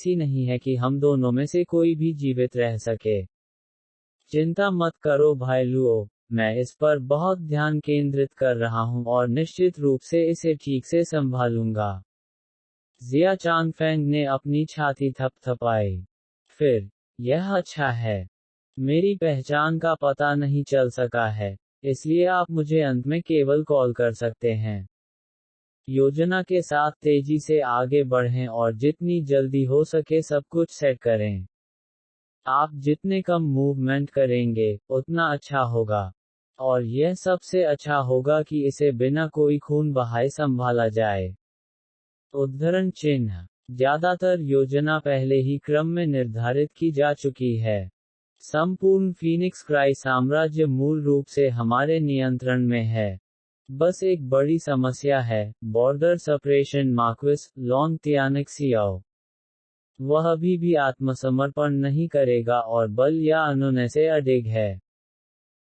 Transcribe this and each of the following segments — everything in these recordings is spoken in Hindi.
ऐसी नहीं है कि हम दोनों में से कोई भी जीवित रह सके। चिंता मत करो भाईलुओ, मैं इस पर बहुत ध्यान केंद्रित कर रहा हूं और निश्चित रूप से इसे ठीक से संभालूंगा। जिया चांगफेंग ने अपनी छाती थपथपाई। फिर, यह अच्छा है। मेरी पहचान का पता नहीं चल सका है, इसलिए आप मुझे अंत में केवल कॉल कर सकते हैं। योजना के साथ तेजी से आगे बढ़ें और जितनी जल्दी हो सके सब कुछ सेट करें। आप जितने कम मूवमेंट करेंगे, उतना अच्छा होगा। और यह सबसे अच्छा होगा कि इसे बिना कोई खून बहाए संभाला जाए। उद्धरण चिन्ह। ज्यादातर योजना पहले ही क्रम में निर्धारित की जा चुकी है। संपूर्ण फीनिक्स क्राई साम्राज्य मूल रूप से हमारे नियंत्रण में है। बस एक बड़ी समस्या है, बॉर्डर सेपरेशन मार्क्विस लॉन्ग तियानिक्सियाओ। वह अभी भी आत्मसमर्पण नहीं करेगा और बल या अनुनय से अडिग है।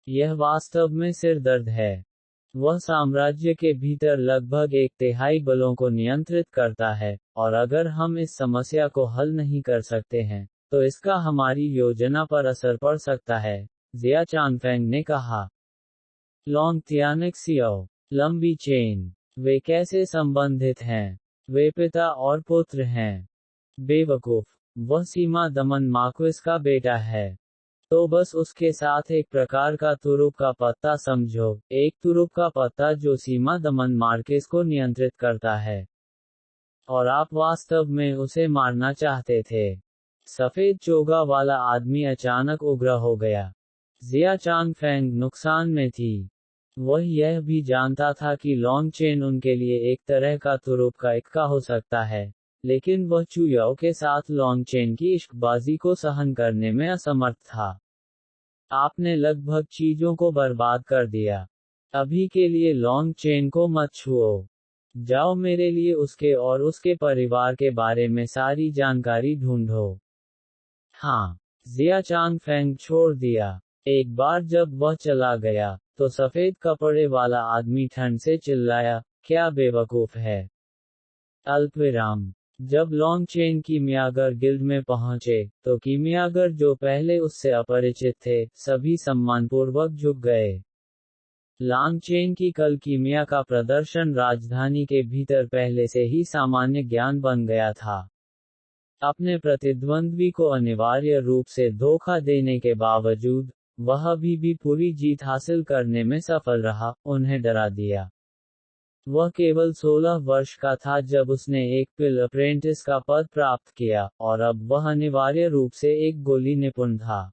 यह वास्तव में सिरदर्द है। वह साम्राज्य के भीतर लगभग 1/3 बलों को नियंत्रित करता है, और अगर हम इस समस्या को हल नहीं कर सकते हैं, तो इसका हमारी योजना पर असर पड़ सकता है, जिया चांगफेंग ने कहा। लॉन्ग तियानिक्सियाओ, लंबी चेन। वे कैसे संबंधित हैं? वे पिता और पुत्र हैं। बेवकूफ, वह सीमा दमन मार्क्विस का बेटा है। तो बस उसके साथ एक प्रकार का तुरुप का पत्ता समझो, एक तुरुप का पत्ता जो सीमा दमन मार्क्विस को नियंत्रित करता है। और आप वास्तव में उसे मारना चाहते थे। सफेद चोगा वाला आदमी अचानक उग्र हो गया। जिया चांगफेंग नुकसान में थी। वह यह भी जानता था कि लॉन्ग चेन उनके लिए एक तरह का तुरुप का इक्का हो सकता है, लेकिन वह चुयाओ के साथ लॉन्ग चेन की इश्कबाजी को सहन करने में असमर्थ था। आपने लगभग चीजों को बर्बाद कर दिया। अभी के लिए लॉन्ग चेन को मत छुओ। जाओ मेरे लिए उसके और उसके परिवार के बारे में सारी जानकारी ढूंढो। हाँ, जिया चांगफेंग छोड़ दिया। एक बार जब वह चला गया, तो सफेद कपड़े वाला आदमी ठंड से चिल्लाया, क्या बेवकूफ है। अल्पविराम। जब लॉन्ग चेन कीमियागर गिल्ड में पहुंचे, तो कीमियागर जो पहले उससे अपरिचित थे, सभी सम्मानपूर्वक झुक गए। लॉन्ग चेन की कल कीमिया का प्रदर्शन राजधानी के भीतर पहले से ही सामान्य ज्ञान बन गया था। अपने प्रतिद्वंद्वी को अनिवार्य रूप से धोखा देने के बावजूद, वह अभी भी पूरी जीत हासिल करने में सफल रहा, उन्हें डरा दिया। वह केवल 16 वर्ष का था जब उसने एक पिल अप्रेंटिस का पद प्राप्त किया, और अब वह अनिवार्य रूप से एक गोली निपुण था।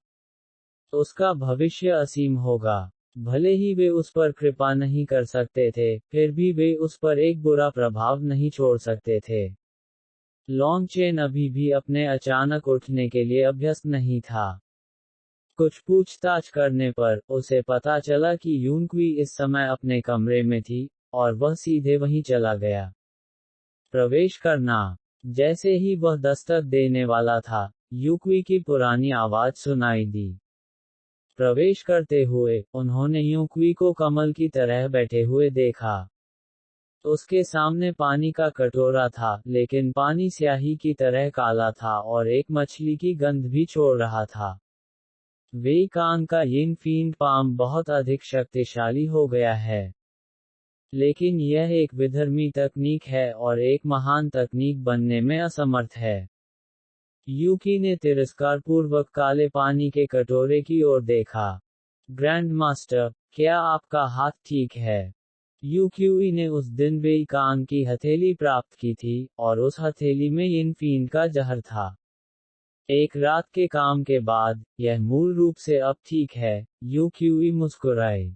उसका भविष्य असीम होगा। भले ही वे उस पर कृपा नहीं कर सकते थे, फिर भी वे उस पर एक बुरा प्रभाव नहीं छोड़ सकते थे। लॉन्ग चेन अभी भी अपने अचानक उठने के लिए अभ्यस्त नहीं था। कुछ पूछताछ करने पर, उसे पता चला कि यूनक्वी इस समय अपने कमरे में थी, और वह सीधे वहीं चला गया। प्रवेश करना। जैसे ही वह दस्तक देने वाला था, यूक्वी की पुरानी आवाज सुनाई दी। प्रवेश करते हुए, उन्होंने यूक्वी को कमल की तरह बैठे हुए देखा। उसके सामने पानी का कटोरा था, लेकिन पानी स्याही की तरह काला था और एक मछली की गंध भी छोड़ रहा था। वेई कांग का यिन फील्ड पाम बहुत अधिक शक्तिशाली हो गया है। लेकिन यह एक विधर्मी तकनीक है और एक महान तकनीक बनने में असमर्थ है। यूकी ने तिरस्कारपूर्वक काले पानी के कटोरे की ओर देखा। ग्रैंड मास्टर, क्या आपका हाथ ठीक है? यूक्यूई ने उस दिन वेई कांग की हथेली प्राप्त की थी, और उस हथेली में यिन फील्ड का जहर था। एक रात के काम के बाद, यह मूल रूप से अब ठीक है, यूक्यूई मुस्कुराए।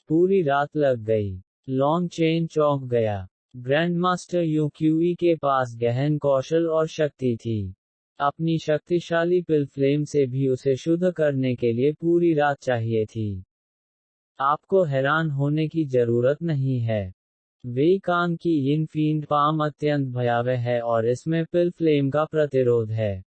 पूरी रात लग गई। लॉन्ग चेन चौंक गया। ग्रैंडमास्टर यूक्यूई के पास गहन कौशल और शक्ति थी। अपनी शक्तिशाली पिल फ्लेम से भी उसे शुद्ध करने के लिए पूरी रात चाहिए थी। आपको हैरान होने की जरूरत नहीं है। वेई कांग की यिन फील्ड पाम अत्यंत भयावह है और इसमें पिल फ्लेम का प्रतिरोध है।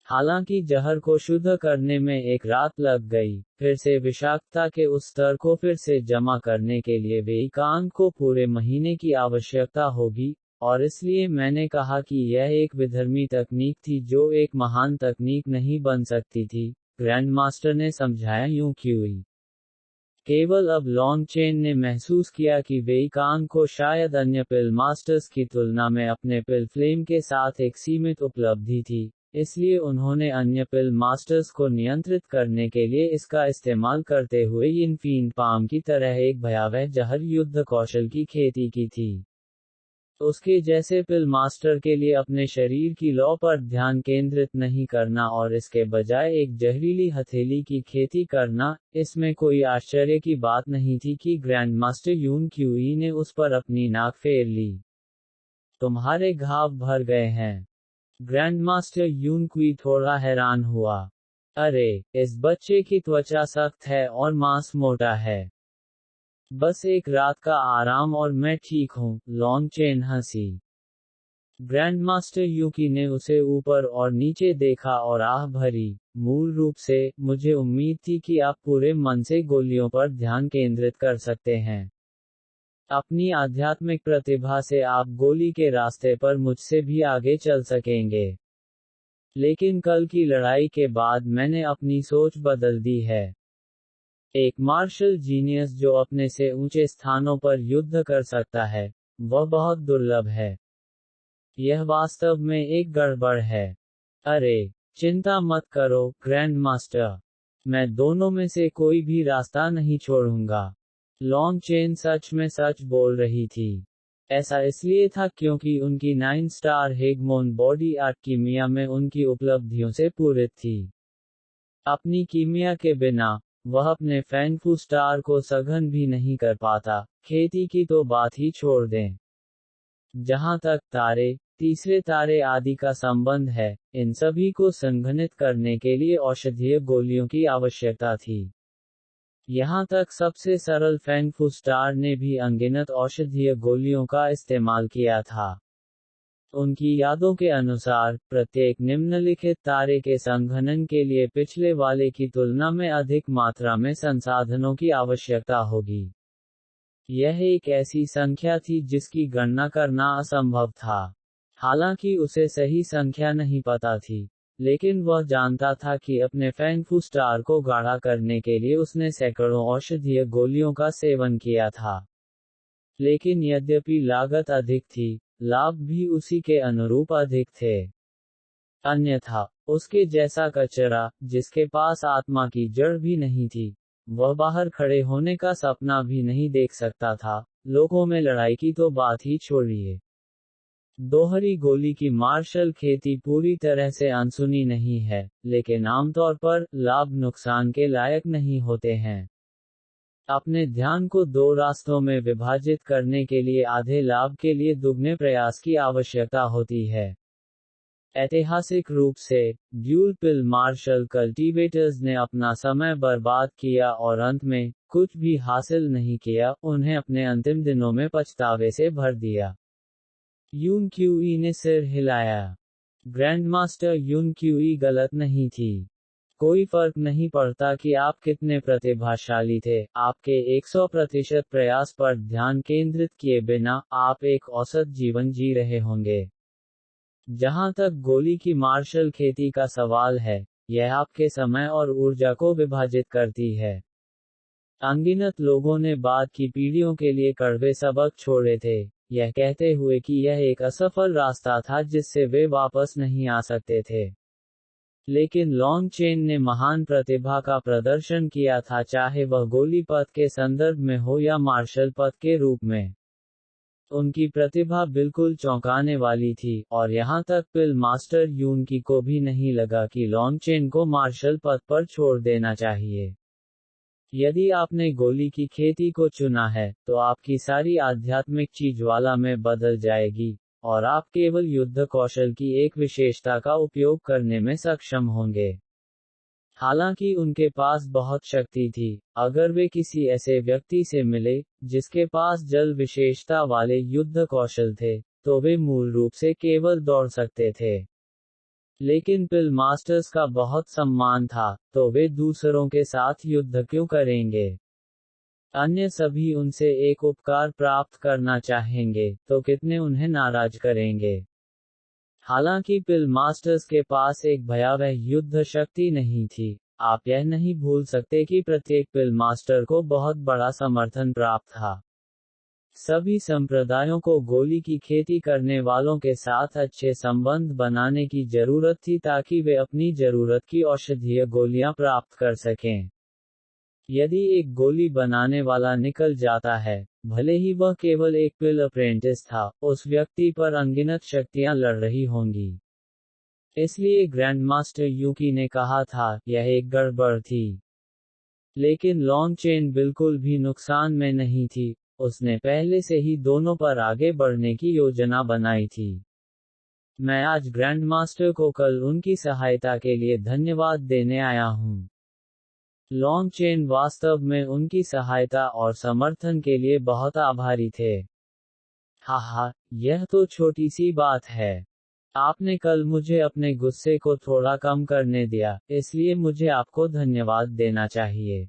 हालांकि जहर को शुद्ध करने में एक रात लग गई, फिर से विषाक्तता के उस स्तर को फिर से जमा करने के लिए वेई कांग को पूरे महीने की आवश्यकता होगी, और इसलिए मैंने कहा कि यह एक विधर्मी तकनीक थी जो एक महान तकनीक नहीं बन सकती थी, ग्रैंडमास्टर ने समझाया। यूं क्यूई केवल अब लॉन्गचेन ने महसूस किया कि वेई कांग को शायद अन्य पिल मास्टर्स की तुलना में अपने पिल फ्लेम के साथ एक सीमित उपलब्धि थी, इसलिए उन्होंने अन्य पिल मास्टर्स को नियंत्रित करने के लिए इसका इस्तेमाल करते हुए यिन फीन पाम की तरह एक भयावह जहर युद्ध कौशल की खेती की थी। उसके जैसे पिल मास्टर के लिए अपने शरीर की लौ पर ध्यान केंद्रित नहीं करना और इसके बजाय एक जहरीली हथेली की खेती करना, इसमें कोई आश्चर्य की बात नहीं थी कि ग्रैंडमास्टर यून क्यूई ने उस पर अपनी नाक फेर ली। तुम्हारे घाव भर गए हैं। ग्रैंडमास्टर यून क्यूई थोड़ा हैरान हुआ। अरे, इस बच्चे की त्वचा सख्त है और मांस मोटा है। बस एक रात का आराम और मैं ठीक हूँ, लॉन्गचेन हंसी। ग्रैंडमास्टर यूकी ने उसे ऊपर और नीचे देखा और आह भरी, मूल रूप से, मुझे उम्मीद थी कि आप पूरे मन से गोलियों पर ध्यान केंद्रित कर सकते हैं। अपनी आध्यात्मिक प्रतिभा से आप गोली के रास्ते पर मुझसे भी आगे चल सकेंगे। लेकिन कल की लड़ाई के बाद मैंने अपनी सोच बदल दी है। एक मार्शल जीनियस जो अपने से ऊंचे स्थानों पर युद्ध कर सकता है, वह बहुत दुर्लभ है। यह वास्तव में एक गड़बड़ है। अरे, चिंता मत करो, ग्रैंडमास्टर। मैं दोनों में से कोई भी रास्ता नहीं छोड़ूंगा। लॉन्गचेन सच में सच बोल रही थी। ऐसा इसलिए था क्योंकि उनकी 9 स्टार हेगमोन बॉडी आर्ट कीमिया में उनकी उपलब्धियों से पूरित थी। अपनी कीमिया के बिना, वह अपने फैंगफू स्टार को सघन भी नहीं कर पाता, खेती की तो बात ही छोड़ दें। जहां तक तारे, तीसरे तारे आदि का संबंध है, इन सभी को संघनित करने के लिए औषधीय गोलियों की आवश्यकता थी। यहां तक सबसे सरल फैंगफू स्टार ने भी अनगिनत औषधीय गोलियों का इस्तेमाल किया था। उनकी यादों के अनुसार, प्रत्येक निम्नलिखित तारे के संघनन के लिए पिछले वाले की तुलना में अधिक मात्रा में संसाधनों की आवश्यकता होगी। यह एक ऐसी संख्या थी जिसकी गणना करना असंभव था। हालांकि उसे सही संख्या नहीं पता थी, लेकिन वह जानता था कि अपने फैंगफू स्टार को गाढ़ा करने के लिए उसने सैकड़ों औषधीय गोलियों का सेवन किया था। लेकिन यद्यपि लागत अधिक थी, लाभ भी उसी के अनुरूप अधिक थे। अन्यथा, उसके जैसा कचरा, जिसके पास आत्मा की जड़ भी नहीं थी, वह बाहर खड़े होने का सपना भी नहीं देख सकता था, लोगों में लड़ाई की तो बात ही छोड़िए। दोहरी गोली की मार्शल खेती पूरी तरह से अनसुनी नहीं है, लेकिन आमतौर पर, लाभ नुकसान के लायक नहीं होते हैं। अपने ध्यान को दो रास्तों में विभाजित करने के लिए आधे लाभ के लिए दुगने प्रयास की आवश्यकता होती है। ऐतिहासिक रूप से, ड्यूल पिल मार्शल कल्टीवेटर्स ने अपना समय बर्बाद किया और अंत में, कुछ भी हासिल नहीं किया, उन्हें अपने अंतिम दिनों में पछतावे से भर दिया। यून क्यूई ने सिर हिलाया। ग्रैंडमास्टर यून क्यूई गलत नहीं थी। कोई फर्क नहीं पड़ता कि आप कितने प्रतिभाशाली थे, आपके 100% प्रयास पर ध्यान केंद्रित किए बिना, आप एक औसत जीवन जी रहे होंगे। जहां तक गोली की मार्शल खेती का सवाल है, यह आपके समय और ऊर्जा को विभाजित करती है। अनगिनत लोगों ने बाद की पीढ़ियों के लिए कड़वे सबक छोड़े थे, यह कहते हुए कि यह एक असफल रास्ता था जिससे वे वापस नहीं आ सकते थे। लेकिन लॉन्गचेन ने महान प्रतिभा का प्रदर्शन किया था, चाहे वह गोली पथ के संदर्भ में हो या मार्शल पथ के रूप में। उनकी प्रतिभा बिल्कुल चौंकाने वाली थी, और यहां तक पिल मास्टर यून की को भी नहीं लगा कि लॉन्गचेन को मार्शल पथ पर छोड़ देना चाहिए। यदि आपने गोली की खेती को चुना है, तो आपकी सारी आध्यात्मिक चीजवाला में बदल जाएगी, और आप केवल युद्ध कौशल की एक विशेषता का उपयोग करने में सक्षम होंगे। हालांकि उनके पास बहुत शक्ति थी, अगर वे किसी ऐसे व्यक्ति से मिले, जिसके पास जल विशेषता वाले युद्ध कौशल थे, तो वे मूल रूप से केवल दौड़ सकते थे। लेकिन पिल मास्टर्स का बहुत सम्मान था, तो वे दूसरों के साथ युद्ध क्यों करेंगे? अन्य सभी उनसे एक उपकार प्राप्त करना चाहेंगे, तो कितने उन्हें नाराज करेंगे। हालांकि पिल मास्टर्स के पास एक भयावह युद्ध शक्ति नहीं थी, आप यह नहीं भूल सकते कि प्रत्येक पिल मास्टर को बहुत बड़ा समर्थन प्राप्त था। सभी संप्रदायों को गोली की खेती करने वालों के साथ अच्छे संबंध बनाने की जरूरत थी ताकि वे अपनी जरूरत की औषधीय गोलियां प्राप्त कर सकें। यदि एक गोली बनाने वाला निकल जाता है, भले ही वह केवल एक पिल अप्रेंटिस था, उस व्यक्ति पर अनगिनत शक्तियां लड़ रही होंगी। इसलिए ग्रैंडमास्टर यूकी ने कहा था, यह एक गड़बड़ थी। लेकिन लॉन्ग चेन बिल्कुल भी नुकसान में नहीं थी, उसने पहले से ही दोनों पर आगे बढ़ने की योजना बनाई थी। मैं आज ग्रैंडमास्टर को कल उनकी सहायता के लिए धन्यवाद देने आया हूँ। लॉन्ग चेन वास्तव में उनकी सहायता और समर्थन के लिए बहुत आभारी थे। हाहा, यह तो छोटी सी बात है। आपने कल मुझे अपने गुस्से को थोड़ा कम करने दिया, इसलिए मुझे आपको धन्यवाद देना चाहिए।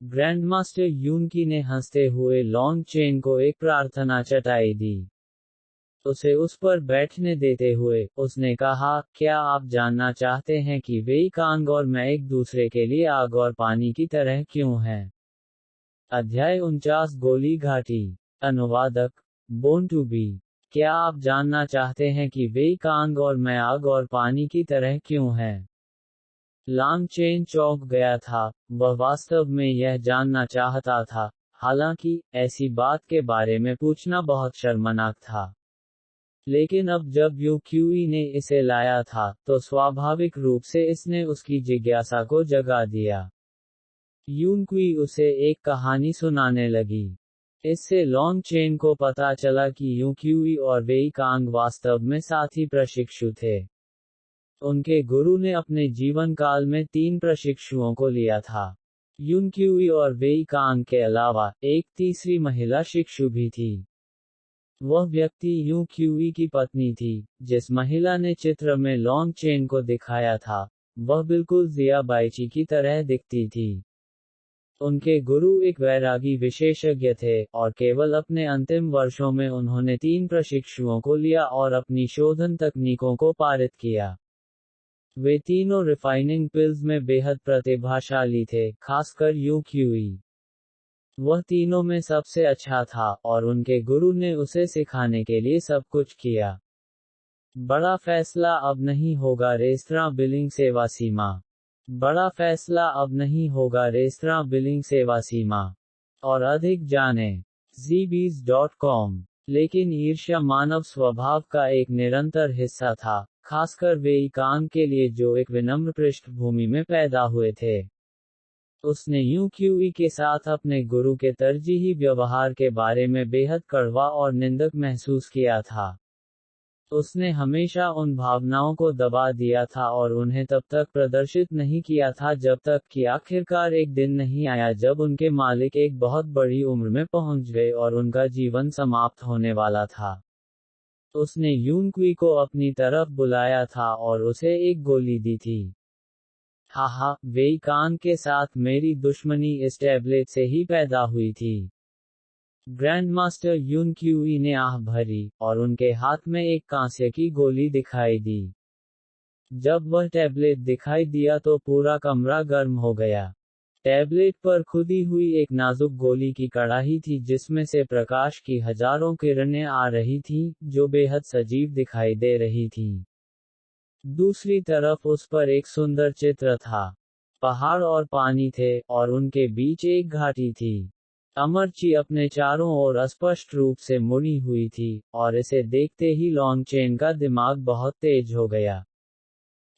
ग्रैंडमास्टर यूनकी ने हंसते हुए लॉन्ग चेन को एक प्रार्थना चटाई दी। उसे उस पर बैठने देते हुए, उसने कहा, क्या आप जानना चाहते हैं कि वेई कांग और मैं एक दूसरे के लिए आग और पानी की तरह क्यों हैं? अध्याय 49 गोली घाटी। अनुवादक बोन टू बी। क्या आप जानना चाहते हैं कि वेई कांग और मैं आग और पानी की तरह क्यों हैं? लॉन्ग चेन चौंक गया था, वह वास्तव में यह जानना चाहता था, हालांकि ऐसी बात के बारे में पूछना बहुत शर्मनाक था। लेकिन अब जब यूक्यूई ने इसे लाया था, तो स्वाभाविक रूप से इसने उसकी जिज्ञासा को जगा दिया। यूनक्वी उसे एक कहानी सुनाने लगी। इससे लॉन्ग चेन को पता चला कि यूक्यूई और वेई कांग वास्तव में साथी प्रशिक्षु थे। उनके गुरु ने अपने जीवन काल में 3 प्रशिक्षुओं को लिया था। यूनक्यूई और वेई कांग के अलावा, एक तीसरी महिला शिक्षु भी थी। वह व्यक्ति यूक्यूई की पत्नी थी, जिस महिला ने चित्र में लॉन्ग चेन को दिखाया था। वह बिल्कुल जिया बाइची की तरह दिखती थी। उनके गुरु एक वैरागी विशेषज्ञ थे, और केवल अपने अंतिम वर्षों में उन्होंने 3 प्रशिक्षुओं को लिया और अपनी शोधन तकनीकों को पारित किया। वे तीनों रिफाइनिंग पिल्स में बेहद प्रतिभाशाली थे, खासकर यूक्यूई। वह तीनों में सबसे अच्छा था, और उनके गुरु ने उसे सिखाने के लिए सब कुछ किया। बड़ा फैसला अब नहीं होगा रेस्तरां बिलिंग सेवा सीमा। बड़ा फैसला अब नहीं होगा रेस्तरां बिलिंग सेवा सीमा। और अधिक जानें zbees.com। लेकिन ईर्ष्या मानव स्वभाव का एक निरंतर हिस्सा था, खासकर वेई कांग के लिए जो एक विनम्र पृष्ठभूमि में पैदा हुए थे। उसने यूक्यूई के साथ अपने गुरु के तरजीही व्यवहार के बारे में बेहद कड़वा और निंदक महसूस किया था। उसने हमेशा उन भावनाओं को दबा दिया था और उन्हें तब तक प्रदर्शित नहीं किया था जब तक कि आखिरकार एक दिन नहीं आया जब उनके मालिक एक बहुत बड़ी उम्र में पहुंच गए और उनका जीवन समाप्त होने वाला था। उसने यूनक्वी को अपनी तरफ बुलाया था और उसे एक गोली दी थी। हाहा, वेई कांग के साथ मेरी दुश्मनी इस टैबलेट से ही पैदा हुई थी। ग्रैंडमास्टर यूनक्यूई ने आह भरी, और उनके हाथ में एक कांस्य की गोली दिखाई दी। जब वह टैबलेट दिखाई दिया तो पूरा कमरा गर्म हो गया। टैबलेट पर खुदी हुई एक नाजुक गोली की कड़ाही थी जिसमें से प्रकाश की हजारों किरणें आ रही थीं, जो बेहद सजीव दिखाई दे रही थीं। दूसरी तरफ उस पर एक सुंदर चित्र था। पहाड़ और पानी थे, और उनके बीच एक घाटी थी। अमरची अपने चारों ओर अस्पष्ट रूप से मुड़ी हुई थी, और इसे देखते ही लॉन्ग चेन का दिमाग बहुत तेज हो गया।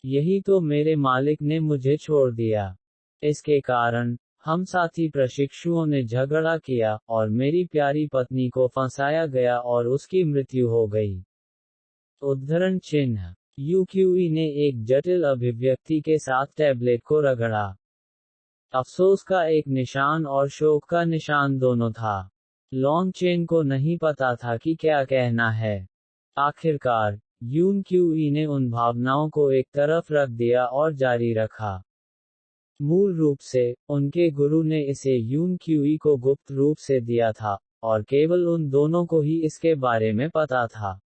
यही तो मेरे मालिक ने मुझे छोड़ दिया। इसके कारण, हम साथी प्रशिक्षुओं ने झगड़ा किया, और मेरी प्यारी पत्नी को फंसाया गया और उसकी मृत्यु हो गई। उद्धरण चिन्ह। यूक्यूई ने एक जटिल अभिव्यक्ति के साथ टैबलेट को रगड़ा। अफसोस का एक निशान और शोक का निशान दोनों था। लॉन्ग चेन को नहीं पता था कि क्या कहना है। आखिरकार, यूनक्यूई ने उन भावनाओं को एक तरफ रख दिया और जारी रखा। मूल रूप से, उनके गुरु ने इसे यून क्यूई को गुप्त रूप से दिया था, और केवल उन दोनों को ही इसके बारे में पता था।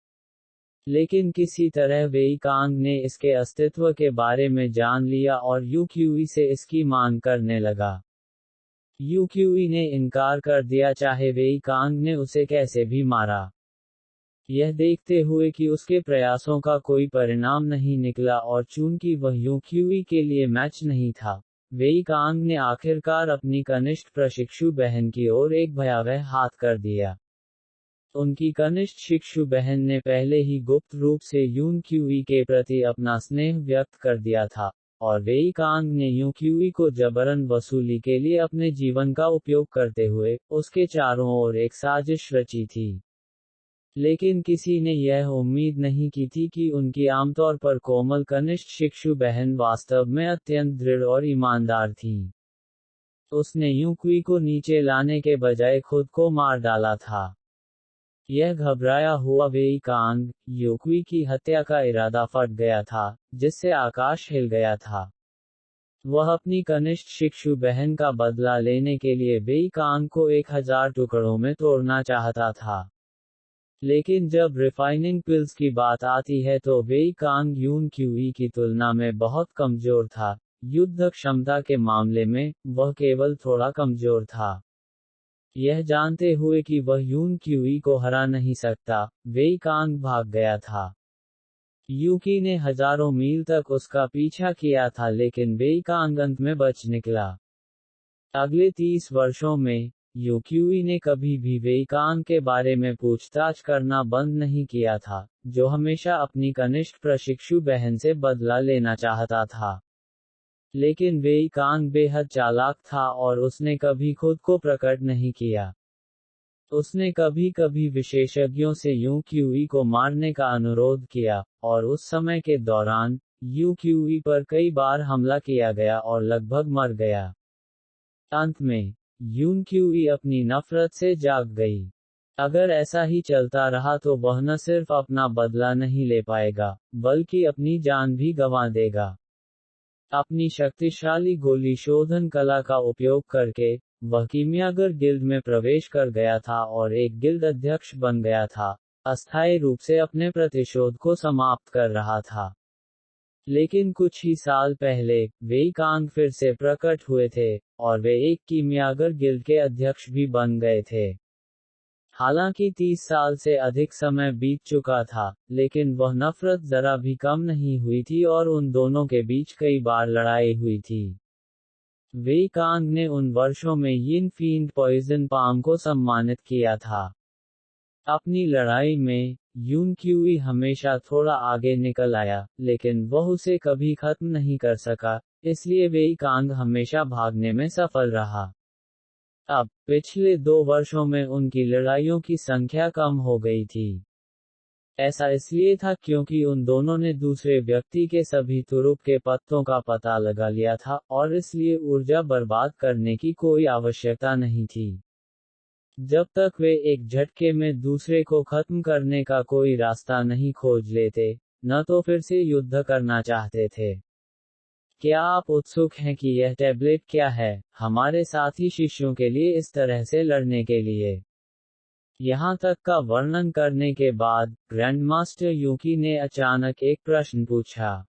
लेकिन किसी तरह वेई कांग ने इसके अस्तित्व के बारे में जान लिया और यू क्यूई से इसकी मांग करने लगा। यू क्यूई ने इनकार कर दिया, चाहे वेई कांग ने उसे कैसे भी मारा। यह देखते हुए कि उसके प्रयासों का कोई परिणाम नहीं निकला और चूंकि वह यू क्यूई के लिए मैच नहीं था, वेई कांग ने आखिरकार अपनी कनिष्ठ प्रशिक्षु बहन की ओर एक भयावह हाथ कर दिया। उनकी कनिष्ठ शिक्षु बहन ने पहले ही गुप्त रूप से यून क्यूई के प्रति अपना स्नेह व्यक्त कर दिया था, और वेई कांग ने यू क्यूई को जबरन वसूली के लिए अपने जीवन का उपयोग करते हुए उसके चारों ओर एक साजिश रची थी। लेकिन किसी ने यह उम्मीद नहीं की थी कि उनकी आमतौर पर कोमल कनिष्ठ शिक्षु बहन वास्तव में अत्यंत दृढ़ और ईमानदार थी। उसने यू क्यूई को नीचे लाने के बजाय खुद को मार डाला था। यह घबराया हुआ वेई कांग, यू क्यूई की हत्या का इरादा फट गया था, जिससे आकाश हिल गया था। वह अपनी कनिष्ठ शिक्षु बहन का बदला लेने के लिए वेई कांग को 1000 टुकड़ों में तोड़ना चाहता था। लेकिन जब रिफाइनिंग पिल्स की बात आती है तो वेई कांग यून क्यूई की तुलना में बहुत कमजोर था। युद्ध क्षमता के मामले में, वह केवल थोड़ा कमजोर था। यह जानते हुए कि वह यून क्यूई को हरा नहीं सकता, वेई कांग भाग गया था। यूकी ने हजारों मील तक उसका पीछा किया था, लेकिन वेई कांग अंत में बच निकला। अगले 30 वर्षों में, यू क्यूई ने कभी भी वेई कांग के बारे में पूछताछ करना बंद नहीं किया था, जो हमेशा अपनी कनिष्ठ प्रशिक्षु बहन से बदला लेना चाहता था। लेकिन वेई कांग बेहद चालाक था और उसने कभी खुद को प्रकट नहीं किया। उसने कभी कभी विशेषज्ञों से यू क्यूई को मारने का अनुरोध किया, और उस समय के दौरान, यू क्यूई पर कई बार हमला किया गया और लगभग मर गया। अंत में, यून क्यूई अपनी नफरत से जाग गई। अगर ऐसा ही चलता रहा तो वह न सिर्फ अपना बदला नहीं ले पाएगा, बल्कि अपनी जान भी गंवा देगा। अपनी शक्तिशाली गोली शोधन कला का उपयोग करके, वह कीमियागर गिल्ड में प्रवेश कर गया था और एक गिल्ड अध्यक्ष बन गया था, अस्थायी रूप से अपने प्रतिशोध को समाप्त कर रहा था। लेकिन कुछ ही साल पहले, वेई कांग फिर से प्रकट हुए थे, और वे एक कीमियागर गिल्ड के अध्यक्ष भी बन गए थे। हालांकि 30 साल से अधिक समय बीत चुका था, लेकिन वह नफरत जरा भी कम नहीं हुई थी और उन दोनों के बीच कई बार लड़ाई हुई थी। वेई कांग ने उन वर्षों में यिन फील्ड पॉइजन पाम को सम्मानित किया था। अपनी लड़ाई में, यून क्यूई हमेशा थोड़ा आगे निकल आया, लेकिन वह उसे कभी खत्म नहीं कर सका, इसलिए वेई कांग हमेशा भागने में सफल रहा। अब, पिछले 2 वर्षों में उनकी लड़ाइयों की संख्या कम हो गई थी। ऐसा इसलिए था क्योंकि उन दोनों ने दूसरे व्यक्ति के सभी तुरुप के पत्तों का पता लगा लिया था, और इसलिए ऊर्जा बर्बाद करने की कोई आवश्यकता नहीं थी। जब तक वे एक झटके में दूसरे को खत्म करने का कोई रास्ता नहीं खोज लेते, न तो फिर से युद्ध करना चाहते थे। क्या आप उत्सुक हैं कि यह टैबलेट क्या है, हमारे साथी शिष्यों के लिए इस तरह से लड़ने के लिए? यहाँ तक का वर्णन करने के बाद, ग्रैंडमास्टर यूकी ने अचानक एक प्रश्न पूछा।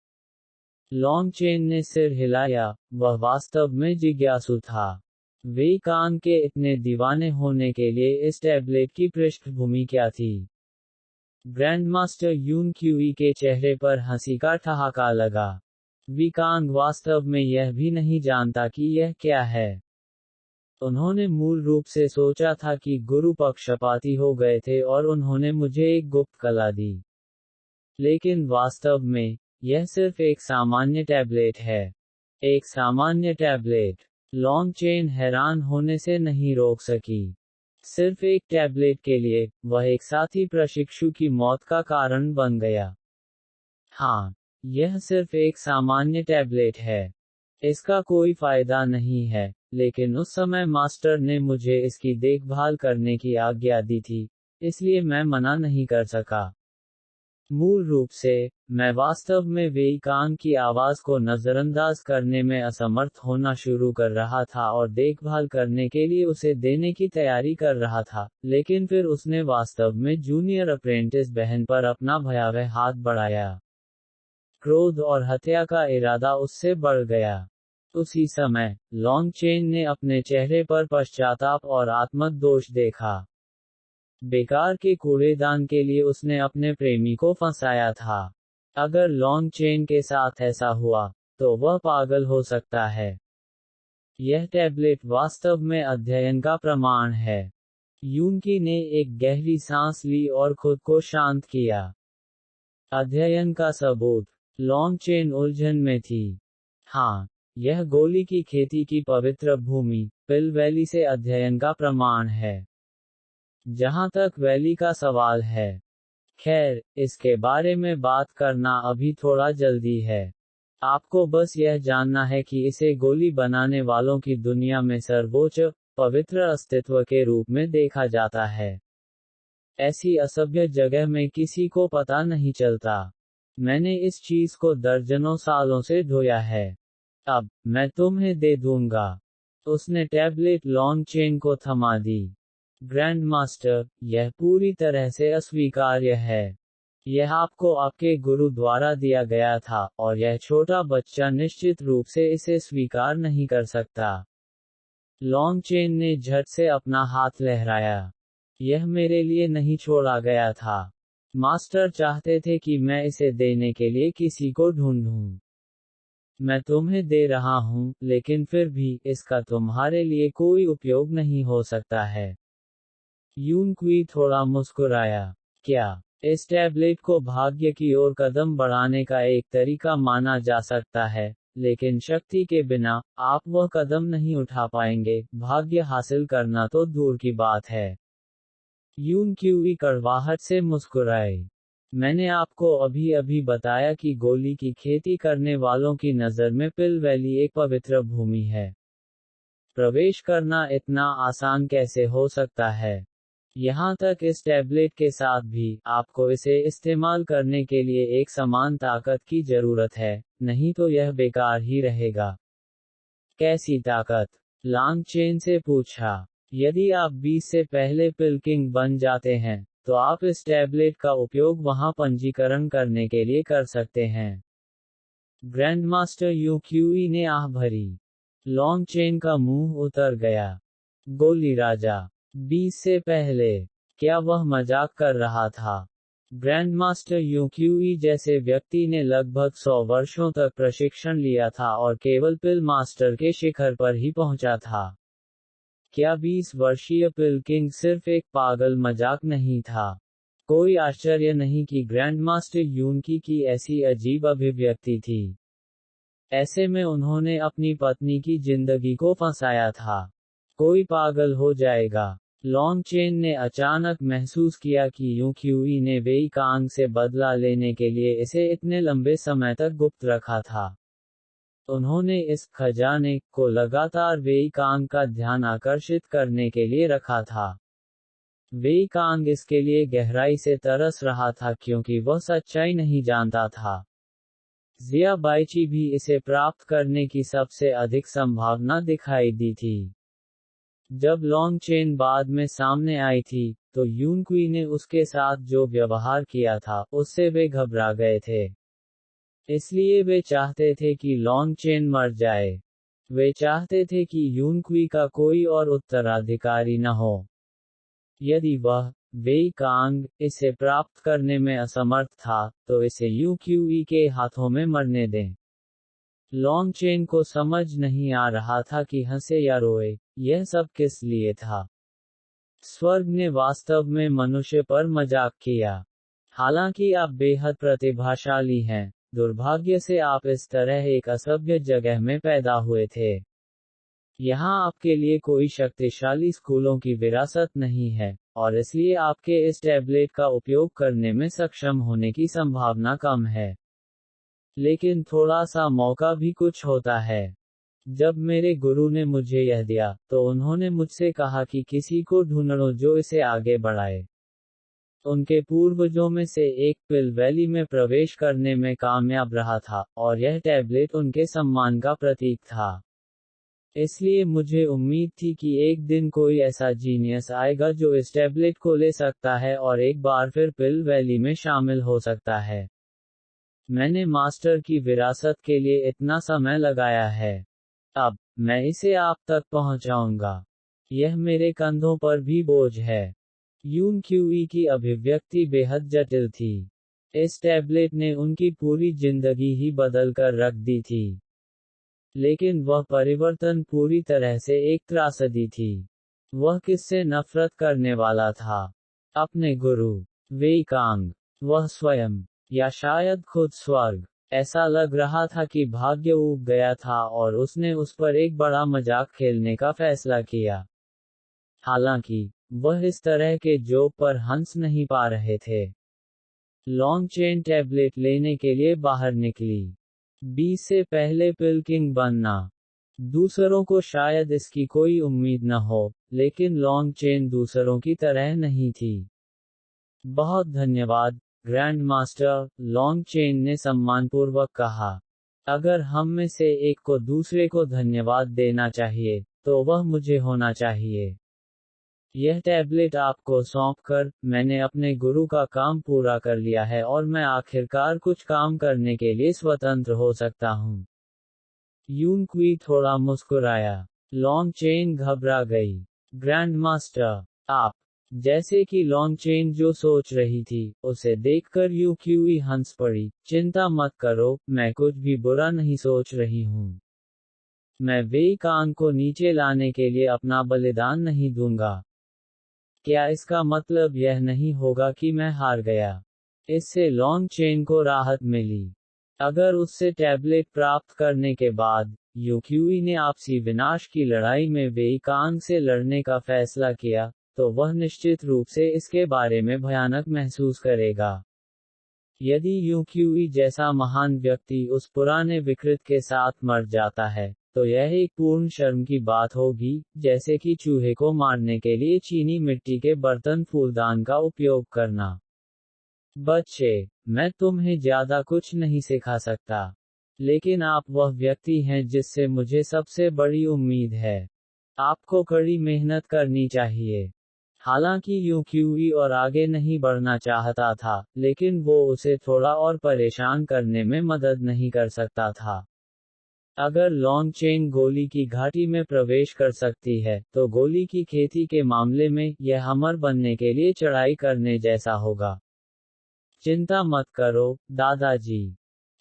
लॉन्ग चेन ने सिर हिलाया, वह वास्तव में जिज्ञासु था। वेई कांग के इतने दीवाने होने के लिए इस टैबलेट की पृष्ठभूमि क्या थी? ग्रैंडमास्टर यून क्यूई के चेहरे पर हंसी का ठहाका लगा। वेई कांग वास्तव में यह भी नहीं जानता कि यह क्या है। उन्होंने मूल रूप से सोचा था कि गुरु पक्षपाती हो गए थे और उन्होंने मुझे एक गुप्त कला दी। लेकिन वास्तव में, यह सिर्फ एक सामान्य टैबलेट है। एक सामान्य टैबलेट। लॉन्ग चेन हैरान होने से नहीं रोक सकी। सिर्फ एक टैबलेट के लिए, वह एक साथी प्रशिक्षु की मौत का कारण बन गया। हाँ, यह सिर्फ एक सामान्य टैबलेट है। इसका कोई फायदा नहीं है, लेकिन उस समय मास्टर ने मुझे इसकी देखभाल करने की आज्ञा दी थी, इसलिए मैं मना नहीं कर सका। मूल रूप से, मैं वास्तव में वेई कांग की आवाज को नजरअंदाज करने में असमर्थ होना शुरू कर रहा था और देखभाल करने के लिए उसे देने की तैयारी कर रहा था, लेकिन फिर उसने वास्तव में जूनियर अप्रेंटिस बहन पर अपना भयावह हाथ बढ़ाया। क्रोध और हत्या का इरादा उससे बढ़ गया। उसी समय, लॉन्गचेन ने अपने चेहरे पर पश्चाताप और आत्मदोष देखा। बेकार के कूड़ेदान के लिए उसने अपने प्रेमी को फंसाया था। अगर लॉन्गचेन के साथ ऐसा हुआ, तो वह पागल हो सकता है। यह टैबलेट वास्तव में अध्ययन का प्रमाण है। यूनकी ने एक गहरी सांस ली और खुद को शांत किया। अध्ययन का सबूत। लॉन्गचेन उलझन में थी। हाँ, यह गोली की खेती की पवित्र भूमि, पिल वैली से अध्ययन का प्रमाण है। जहां तक वैली का सवाल है, खैर, इसके बारे में बात करना अभी थोड़ा जल्दी है। आपको बस यह जानना है कि इसे गोली बनाने वालों की दुनिया में सर्वोच्च, पवित्र अस्तित्व के रूप में देखा जाता है। ऐसी असभ्य जगह में किसी को पता नहीं चलता। मैंने इस चीज को दर्जनों सालों से ढोया है। अब, मैं तुम्हें दे दूंगा। उसने टैबलेट लॉन्गचेन को थमा दी। ग्रैंड मास्टर, यह पूरी तरह से अस्वीकार्य है। यह आपको आपके गुरु द्वारा दिया गया था, और यह छोटा बच्चा निश्चित रूप से इसे स्वीकार नहीं कर सकता। लॉन्गचेन ने झट से अपना हाथ लहराया। यह मेरे लिए नहीं छोड़ा गया था। मास्टर चाहते थे कि मैं इसे देने के लिए किसी को ढूंढूं। मैं तुम्हें दे रहा हूं, लेकिन फिर भी, इसका तुम्हारे लिए कोई उपयोग नहीं हो सकता है। यूनक्वी थोड़ा मुस्कुराया। क्या इस टैबलेट को भाग्य की ओर कदम बढ़ाने का एक तरीका माना जा सकता है, लेकिन शक्ति के बिना, आप वह कदम नहीं उठा पाएंगे। भाग्य हासिल करना तो दूर की बात है। यूनक्वी कड़वाहट से मुस्कुराए। मैंने आपको अभी अभी बताया कि गोली की खेती करने वालों की नज़र में पिल वैली एक पवित्र भूमि है। प्रवेश करना इतना आसान कैसे हो सकता है? यहाँ तक इस टैबलेट के साथ भी, आपको इसे इस्तेमाल करने के लिए एक समान ताकत की जरूरत है, नहीं तो यह बेकार ही रहेगा। कैसी ताकत? लॉन्गचेन से पूछा। यदि आप 20 से पहले पिल किंग बन जाते हैं, तो आप इस टैबलेट का उपयोग वहां पंजीकरण करने के लिए कर सकते हैं। ग्रैंडमास्टर यूक्यूई ने आह भरी। लॉन्गचेन का मुंह उतर गया। गोली राजा। 20 से पहले। क्या वह मजाक कर रहा था? ग्रैंडमास्टर यूक्यूई जैसे व्यक्ति ने लगभग 100 वर्षों तक प्रशिक्षण लिया था और केवल पिल मास्टर के शिखर पर ही पहुंचा था। क्या 20 वर्षीय पिल किंग सिर्फ एक पागल मजाक नहीं था? कोई आश्चर्य नहीं कि ग्रैंडमास्टर यूनकी की ऐसी अजीब अभिव्यक्ति थी। ऐसे में उन्होंने अपनी पत्नी की जिंदगी को फंसाया था। कोई पागल हो जाएगा। लॉन्गचेन ने अचानक महसूस किया कि यूक्यूई ने वेई कांग से बदला लेने के लिए इसे इतने लंबे समय तक गुप्त रखा था। उन्होंने इस खजाने को लगातार वेई कांग का ध्यान आकर्षित करने के लिए रखा था। वेई कांग इसके लिए गहराई से तरस रहा था क्योंकि वह सच्चाई नहीं जानता था। जिया बाइची भी इसे प्राप्त करने की सबसे अधिक संभावना दिखाई दी थी। जब लॉन्गचेन बाद में सामने आई थी, तो यूनक्वी ने उसके साथ जो व्यवहार किया था, उससे वे घबरा गए थे। इसलिए वे चाहते थे कि लॉन्गचेन मर जाए। वे चाहते थे कि यूनक्वी का कोई और उत्तराधिकारी न हो। यदि वह, वेई कांग, इसे प्राप्त करने में असमर्थ था, तो इसे यूक्यूई के हाथों में मरने दें। लॉन्गचेन को समझ नहीं आ रहा था कि हंसे या रोए, यह सब किस लिए था। स्वर्ग ने वास्तव में मनुष्य पर मजाक किया। हालांकि आप बेहद प्रतिभाशाली हैं, दुर्भाग्य से आप इस तरह एक असभ्य जगह में पैदा हुए थे। यहाँ आपके लिए कोई शक्तिशाली स्कूलों की विरासत नहीं है, और इसलिए आपके इस टैबलेट का उपयोग करने में सक्षम होने की संभावना कम है। लेकिन थोड़ा सा मौका भी कुछ होता है। जब मेरे गुरु ने मुझे यह दिया, तो उन्होंने मुझसे कहा कि किसी को ढूंढो जो इसे आगे बढ़ाए। उनके पूर्वजों में से एक पिल वैली में प्रवेश करने में कामयाब रहा था, और यह टैबलेट उनके सम्मान का प्रतीक था। इसलिए मुझे उम्मीद थी कि एक दिन कोई ऐसा जीनियस आएगा जो इस टैबलेट को ले सकता है और एक बार फिर पिल वैली में शामिल हो सकता है। मैंने मास्टर की विरासत के लिए इतना समय लगाया है। अब मैं इसे आप तक पहुंचाऊंगा। यह मेरे कंधों पर भी बोझ है। यून क्यूई की अभिव्यक्ति बेहद जटिल थी। इस टैबलेट ने उनकी पूरी जिंदगी ही बदल कर रख दी थी। लेकिन वह परिवर्तन पूरी तरह से एक त्रासदी थी। वह किससे नफरत करने वाला था? अपने गुरु वेई कांग। वह स्वयं, या शायद खुद स्वर्ग। ऐसा लग रहा था कि भाग्य ऊब गया था और उसने उस पर एक बड़ा मजाक खेलने का फैसला किया। हालांकि वह इस तरह के जोक पर हंस नहीं पा रहे थे। लॉन्ग चेन टैबलेट लेने के लिए बाहर निकली। बी से पहले पिल किंग बनना। दूसरों को शायद इसकी कोई उम्मीद न हो, लेकिन लॉन्ग चेन दूसरों की तरह नहीं थी। बहुत धन्यवाद, ग्रैंड मास्टर, लॉन्ग चेन ने सम्मानपूर्वक कहा। अगर हम में से एक को दूसरे को धन्यवाद देना चाहिए, तो वह मुझे होना चाहिए। यह टैबलेट आपको सौंपकर, मैंने अपने गुरु का काम पूरा कर लिया है और मैं आखिरकार कुछ काम करने के लिए स्वतंत्र हो सकता हूँ। यून क्वी थोड़ा मुस्कुराया। लॉन्ग चेन घबरा गई। ग्रैंड मास्टर, आप। जैसे कि लॉन्ग चेन जो सोच रही थी, उसे देखकर यू क्यूई हंस पड़ी। चिंता मत करो, मैं कुछ भी बुरा नहीं सोच रही हूँ। मैं वेई कांग को नीचे लाने के लिए अपना बलिदान नहीं दूंगा। क्या इसका मतलब यह नहीं होगा कि मैं हार गया? इससे लॉन्ग चेन को राहत मिली। अगर उससे टैबलेट प्राप्त करने के बाद यूक्यूई ने आपसी विनाश की लड़ाई में वेई कांग से लड़ने का फैसला किया, तो वह निश्चित रूप से इसके बारे में भयानक महसूस करेगा। यदि यूक्यूई जैसा महान व्यक्ति उस पुराने विकृत के साथ मर जाता है, तो यह एक पूर्ण शर्म की बात होगी, जैसे कि चूहे को मारने के लिए चीनी मिट्टी के बर्तन फूलदान का उपयोग करना। बच्चे, मैं तुम्हें ज्यादा कुछ नहीं सिखा सकता, लेकिन आप वह व्यक्ति हैं जिससे मुझे सबसे बड़ी उम्मीद है। आपको कड़ी मेहनत करनी चाहिए। हालांकि यूक्यूई और आगे नहीं बढ़ना चाहता था, लेकिन वो उसे थोड़ा और परेशान करने में मदद नहीं कर सकता था। अगर लॉन्ग चेन गोली की घाटी में प्रवेश कर सकती है, तो गोली की खेती के मामले में यह अमर बनने के लिए चढ़ाई करने जैसा होगा। चिंता मत करो, दादाजी।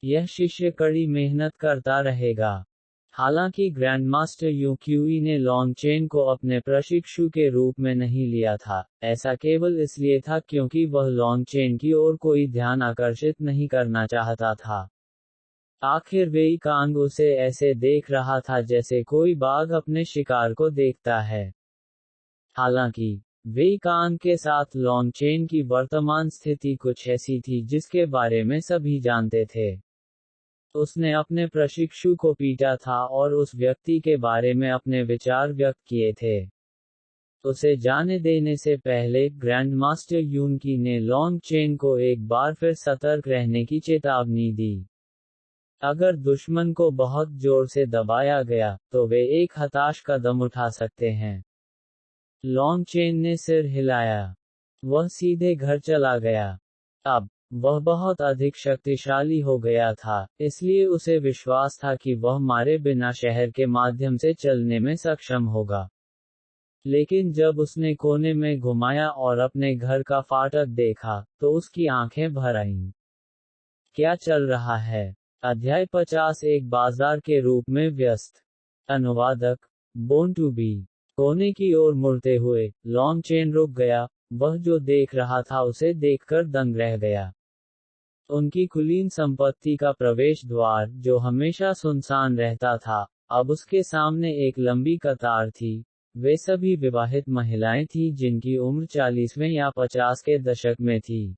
यह शिष्य कड़ी मेहनत करता रहेगा। हालांकि ग्रैंडमास्टर यूक्यूई ने लॉन्ग चेन को अपने प्रशिक्षु के रूप में नहीं लिया था, ऐसा केवल इसलिए था क्योंकि वह लॉन्ग चेन की ओर कोई ध्यान आकर्षित नहीं करना चाहता था। आखिर वेई कांग उसे ऐसे देख रहा था जैसे कोई बाघ अपने शिकार को देखता है। हालांकि वेई कांग के साथ लॉन्ग चेन की वर्तमान स्थिति कुछ ऐसी थी जिसके बारे में सभी जानते थे। उसने अपने प्रशिक्षु को पीटा था और उस व्यक्ति के बारे में अपने विचार व्यक्त किए थे। उसे जाने देने से पहले ग्रैंडमास्टर यूनकी ने लॉन्ग चेन को एक बार फिर सतर्क रहने की चेतावनी दी। अगर दुश्मन को बहुत जोर से दबाया गया, तो वे एक हताश कदम उठा सकते हैं। लॉन्ग चेन ने सिर हिलाया। वह सीधे घर चला गया। अब वह बहुत अधिक शक्तिशाली हो गया था, इसलिए उसे विश्वास था कि वह मारे बिना शहर के माध्यम से चलने में सक्षम होगा। लेकिन जब उसने कोने में घुमाया और अपने घर का फाटक देखा, तो उसकी आंखें भर आईं। क्या चल रहा है? अध्याय 50 एक बाजार के रूप में व्यस्त। अनुवादक बोर्न टू बी। कोने की ओर मुड़ते हुए लॉन्ग चेन रुक गया। वह जो देख रहा था उसे देखकर दंग रह गया। उनकी कुलीन संपत्ति का प्रवेश द्वार, जो हमेशा सुनसान रहता था, अब उसके सामने एक लंबी कतार थी। वे सभी विवाहित महिलाएं थीं जिनकी उम्र 40वें या 50 के दशक में थी।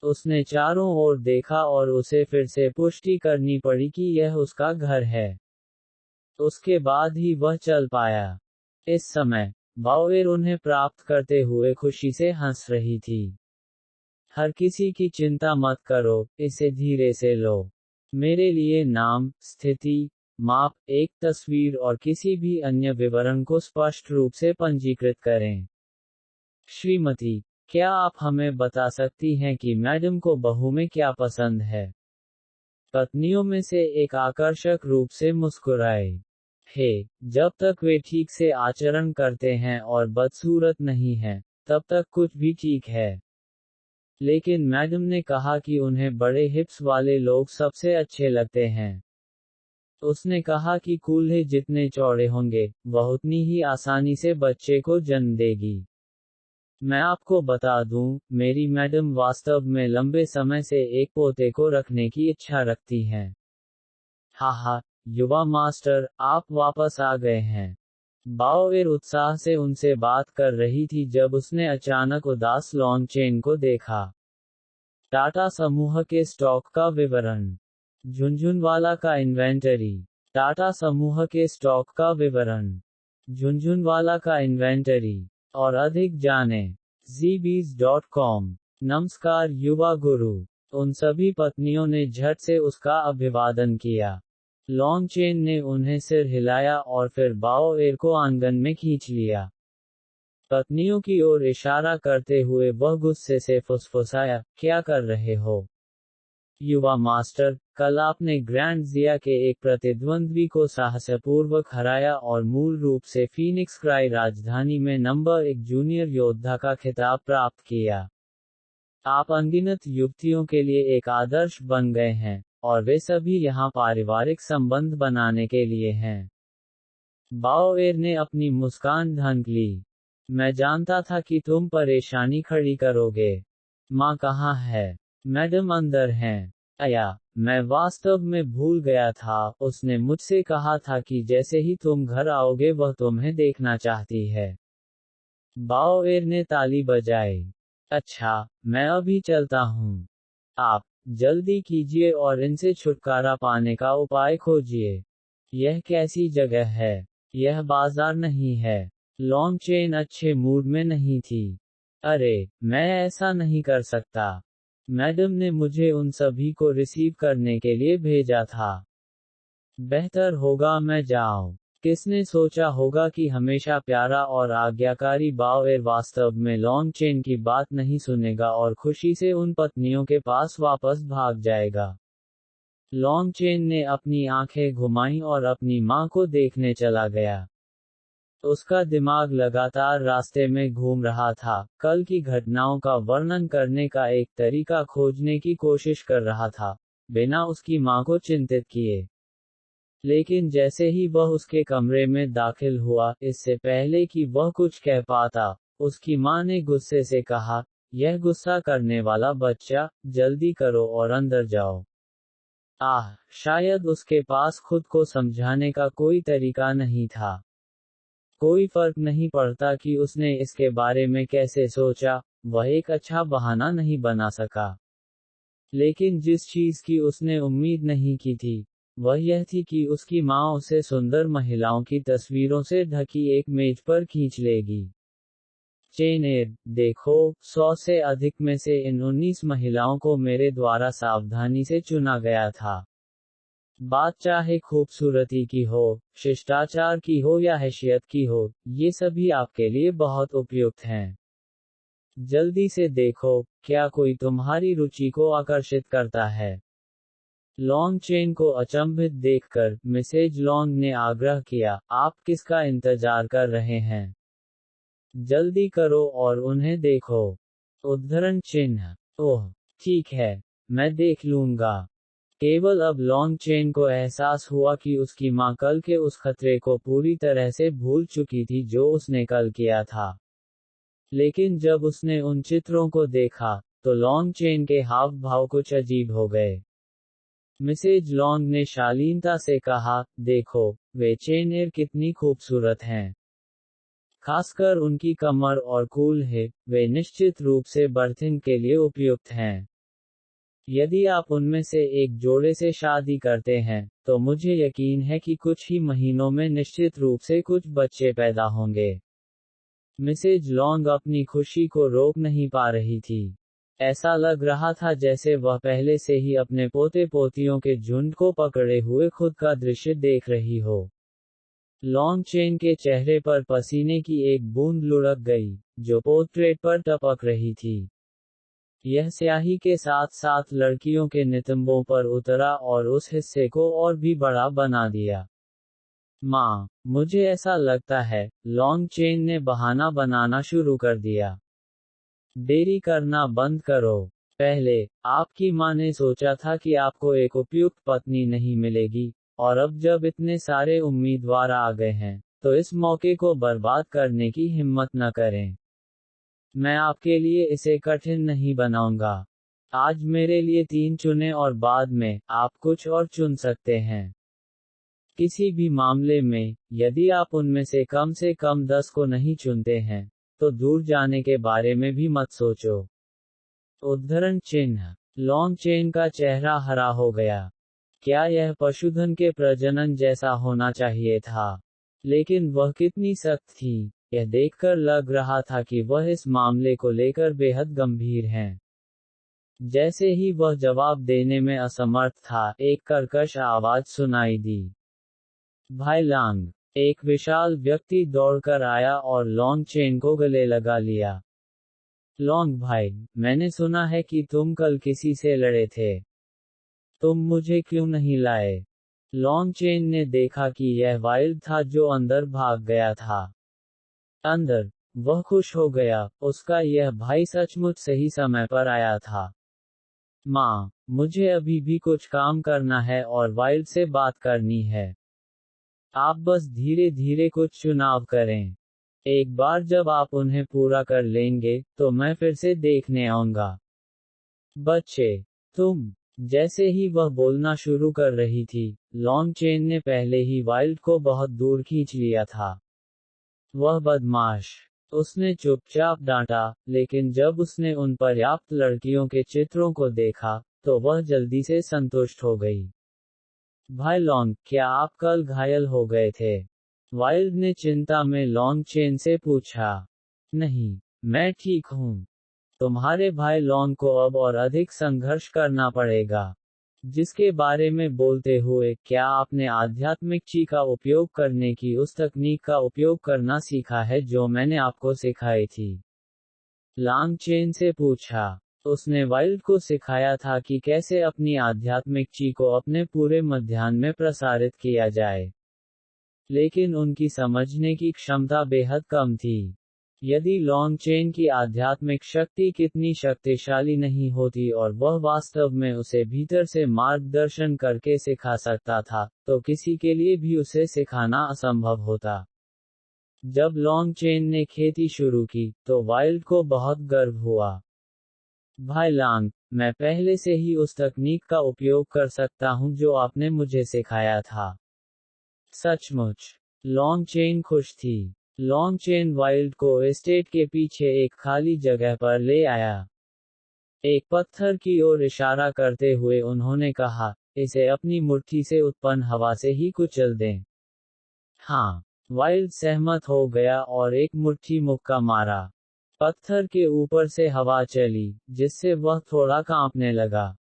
उसने चारों ओर देखा और उसे फिर से पुष्टि करनी पड़ी कि यह उसका घर है। उसके बाद ही वह चल पाया। इस समय बाओएर उन्हें प्राप्त करते हुए खुशी से हंस रही थी। हर किसी की चिंता मत करो, इसे धीरे से लो। मेरे लिए नाम, स्थिति, माप, एक तस्वीर और किसी भी अन्य विवरण को स्पष्ट रूप से पंजीकृत करें। श्रीमती, क्या आप हमें बता सकती हैं कि मैडम को बहू में क्या पसंद है? पत्नियों में से एक आकर्षक रूप से मुस्कुराए। हे, जब तक वे ठीक से आचरण करते हैं और बदसूरत नहीं हैं, तब तक कुछ भी ठीक है। लेकिन मैडम ने कहा कि उन्हें बड़े हिप्स वाले लोग सबसे अच्छे लगते हैं। उसने कहा कि कूल्हे जितने चौड़े होंगे, वह उतनी ही आसानी से बच्चे को जन्म देगी। मैं आपको बता दूं, मेरी मैडम वास्तव में लंबे समय से एक पोते को रखने की इच्छा रखती हैं। हाहा, युवा मास्टर, आप वापस आ गए हैं। बाओवेर उत्साह से उनसे बात कर रही थी जब उसने अचानक उदास लॉन्ग चेन को देखा। टाटा समूह के स्टॉक का विवरण। झुनझुनवाला का इन्वेंटरी। टाटा समूह के स्टॉक का विवरण। झुनझुनवाला का इन्वेंटरी। और अधिक जानें zbees.com। नमस्कार युवा गुरु। उन सभी पत्नियों ने झट से उसका अभिवादन किया। लॉन्ग चेन ने उन्हें सिर हिलाया और फिर बाओवेर को आंगन में खींच लिया। पत्नियों की ओर इशारा करते हुए वह गुस्से से फुसफुसाया, क्या कर रहे हो? युवा मास्टर, कल आपने ग्रैंड जिया के एक प्रतिद्वंद्वी को साहसपूर्वक हराया और मूल रूप से फीनिक्स क्राई राजधानी में नंबर 1 जूनियर योद्धा का खिताब प्राप्त किया। आप अनगिनत युवतियों के लिए एक आदर्श बन गए हैं, और वे सभी यहाँ पारिवारिक संबंध बनाने के लिए हैं। बाओवेर ने अपनी मुस्कान ढंक ली। मैं जानता था कि तुम परेशानी खड़ी करोगे। माँ कहाँ है? मैडम अंदर हैं। अया, मैं वास्तव में भूल गया था, उसने मुझसे कहा था कि जैसे ही तुम घर आओगे वह तुम्हें देखना चाहती है। बाओवेर ने ताली बजाई। अच्छा, मैं अभी चलता हूँ। आप जल्दी कीजिए और इनसे छुटकारा पाने का उपाय खोजिए। यह कैसी जगह है? यह बाजार नहीं है। लॉन्ग चेन अच्छे मूड में नहीं थी। अरे, मैं ऐसा नहीं कर सकता। मैडम ने मुझे उन सभी को रिसीव करने के लिए भेजा था। बेहतर होगा मैं जाऊं। किसने सोचा होगा कि हमेशा प्यारा और आज्ञाकारी बाओवेर वास्तव में लॉन्ग चेन की बात नहीं सुनेगा और खुशी से उन पत्नियों के पास वापस भाग जाएगा। लॉन्ग चेन ने अपनी आंखें घुमाईं और अपनी मां को देखने चला गया। उसका दिमाग लगातार रास्ते में घूम रहा था, कल की घटनाओं का वर्णन करने का एक तरीका खोजने की कोशिश कर रहा था, बिना उसकी मां को चिंतित किए। लेकिन जैसे ही वह उसके कमरे में दाखिल हुआ, इससे पहले कि वह कुछ कह पाता, उसकी मां ने गुस्से से कहा, यह गुस्सा करने वाला बच्चा, जल्दी करो और अंदर जाओ। शायद उसके पास खुद को समझाने का कोई तरीका नहीं था। कोई फर्क नहीं पड़ता कि उसने इसके बारे में कैसे सोचा, वह एक अच्छा बहाना नहीं बना सका। लेकिन जिस चीज की उसने उम्मीद नहीं की थी, वह यह थी कि उसकी मां उसे सुंदर महिलाओं की तस्वीरों से ढकी एक मेज पर खींच लेगी। चेनेर, देखो, 100 से अधिक में से इन 19 महिलाओं को मेरे द्वारा सावधानी से चुना गया था। बात चाहे खूबसूरती की हो, शिष्टाचार की हो या हैसियत की हो, ये सभी आपके लिए बहुत उपयुक्त हैं। जल्दी से देखो, क्या कोई तुम्हारी रुचि को आकर्षित करता है? लॉन्ग चेन को अचंभित देखकर मिसेज लॉन्ग ने आग्रह किया, आप किसका इंतजार कर रहे हैं? जल्दी करो और उन्हें देखो। उद्धरण चिन्ह। ओह, ठीक है, मैं देख लूंगा। केवल अब लॉन्ग चेन को एहसास हुआ कि उसकी मां कल के उस खतरे को पूरी तरह से भूल चुकी थी जो उसने कल किया था। लेकिन जब उसने उन चित्रों को देखा, तो लॉन्ग चेन के हाव भाव कुछ अजीब हो गए। मिसेज लॉन्ग ने शालीनता से कहा, देखो, वे चेनेर कितनी खूबसूरत हैं। खासकर उनकी कमर और कूल है, वे निश्चित रूप से बर्थिंग के लिए उपयुक्त हैं। यदि आप उनमें से एक जोड़े से शादी करते हैं, तो मुझे यकीन है कि कुछ ही महीनों में निश्चित रूप से कुछ बच्चे पैदा होंगे। मिसेज लॉन्ग अपनी खुशी को रोक नहीं पा रही थी। ऐसा लग रहा था जैसे वह पहले से ही अपने पोते पोतियों के झुंड को पकड़े हुए खुद का दृश्य देख रही हो। लॉन्ग चेन के चेहरे पर पसीने की एक बूंद लुढ़क गई, जो पोर्ट्रेट पर टपक रही थी। यह स्याही के साथ साथ लड़कियों के नितंबों पर उतरा और उस हिस्से को और भी बड़ा बना दिया। माँ, मुझे ऐसा लगता है, लॉन्ग चेन ने बहाना बनाना शुरू कर दिया। देरी करना बंद करो। पहले, आपकी माँ ने सोचा था कि आपको एक उपयुक्त पत्नी नहीं मिलेगी, और अब जब इतने सारे उम्मीदवार आ गए हैं, तो इस मौके को बर्बाद करने की हिम्मत न करें। मैं आपके लिए इसे कठिन नहीं बनाऊंगा। आज मेरे लिए 3 चुनें और बाद में, आप कुछ और चुन सकते हैं। किसी भी मामले में, यदि आप उनमें से कम 10 को नहीं चुनते हैं, तो दूर जाने के बारे में भी मत सोचो। उद्धरण चिन्ह। लॉन्ग चेन का चेहरा हरा हो गया। क्या यह पशुधन के प्रजनन जैसा होना चाहिए था? लेकिन वह कितनी सख्त थी, यह देखकर लग रहा था कि वह इस मामले को लेकर बेहद गंभीर हैं। जैसे ही वह जवाब देने में असमर्थ था, एक कर्कश आवाज सुनाई दी। भाई लांग। एक विशाल व्यक्ति दौड़कर आया और लॉन्ग चेन को गले लगा लिया। लॉन्ग भाई, मैंने सुना है कि तुम कल किसी से लड़े थे। तुम मुझे क्यों नहीं लाए? लॉन्ग चेन ने देखा कि यह वाइल्ड था जो अंदर भाग गया था। अंदर, वह खुश हो गया, उसका यह भाई सचमुच सही समय पर आया था। माँ, मुझे अभी भी कुछ काम करना है और वाइल्ड से बात करनी है। आप बस धीरे धीरे कुछ चुनाव करें। एक बार जब आप उन्हें पूरा कर लेंगे, तो मैं फिर से देखने आऊंगा। बच्चे, तुम। जैसे ही वह बोलना शुरू कर रही थी, लॉन्ग चेन ने पहले ही वाइल्ड को बहुत दूर खींच लिया था। वह बदमाश। उसने चुपचाप डांटा, लेकिन जब उसने उन पर्याप्त लड़कियों के चित्रों को देखा, तो वह जल्दी से संतुष्ट हो गई। भाई लॉन्ग, क्या आप कल घायल हो गए थे? वाइल्ड ने चिंता में लॉन्ग चेन से पूछा। नहीं, मैं ठीक हूँ। तुम्हारे भाई लॉन्ग को अब और अधिक संघर्ष करना पड़ेगा। जिसके बारे में बोलते हुए, क्या आपने आध्यात्मिक ची का उपयोग करने की उस तकनीक का उपयोग करना सीखा है जो मैंने आपको सिखाई थी? लॉन्ग चेन से पूछा। उसने वाइल्ड को सिखाया था कि कैसे अपनी आध्यात्मिक ची को अपने पूरे मध्याह्न में प्रसारित किया जाए। लेकिन उनकी समझने की क्षमता बेहद कम थी। यदि लॉन्ग चेन की आध्यात्मिक शक्ति कितनी शक्तिशाली नहीं होती और वह वास्तव में उसे भीतर से मार्गदर्शन करके सिखा सकता था, तो किसी के लिए भी उसे सिखाना असंभव होता। जब लॉन्ग चेन ने खेती शुरू की, तो वाइल्ड को बहुत गर्व हुआ। भाई लांग, मैं पहले से ही उस तकनीक का उपयोग कर सकता हूं जो आपने मुझे सिखाया था। सचमुच। लॉन्ग चेन खुश थी। लॉन्ग चेन वाइल्ड को एस्टेट के पीछे एक खाली जगह पर ले आया। एक पत्थर की ओर इशारा करते हुए उन्होंने कहा, इसे अपनी मुट्ठी से उत्पन्न हवा से ही कुचल दें। हाँ। वाइल्ड सहमत हो गया और एक मुट्ठी मुक्का मारा। पत्थर के ऊपर से हवा चली, जिससे वह थोड़ा कांपने लगा।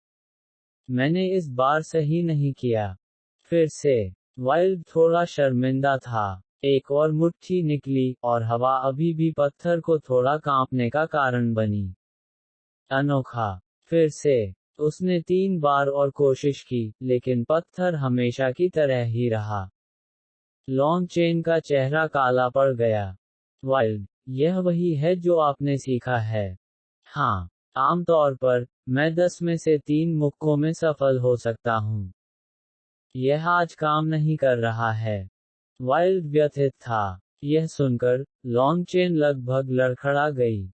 मैंने इस बार सही नहीं किया। फिर से। वाइल्ड थोड़ा शर्मिंदा था। एक और मुट्ठी निकली, और हवा अभी भी पत्थर को थोड़ा कांपने का कारण बनी। अनोखा। फिर से। उसने 3 बार और कोशिश की, लेकिन पत्थर हमेशा की तरह ही रहा। लॉन्ग चेन का चेहरा काला पड़ गया। वाइल्ड, यह वही है जो आपने सीखा है? हाँ। आमतौर पर, मैं 10 में से 3 मुक्कों में सफल हो सकता हूँ। यह आज काम नहीं कर रहा है। वाइल्ड व्यथित था। यह सुनकर, लॉन्ग चेन लगभग लड़खड़ा गई।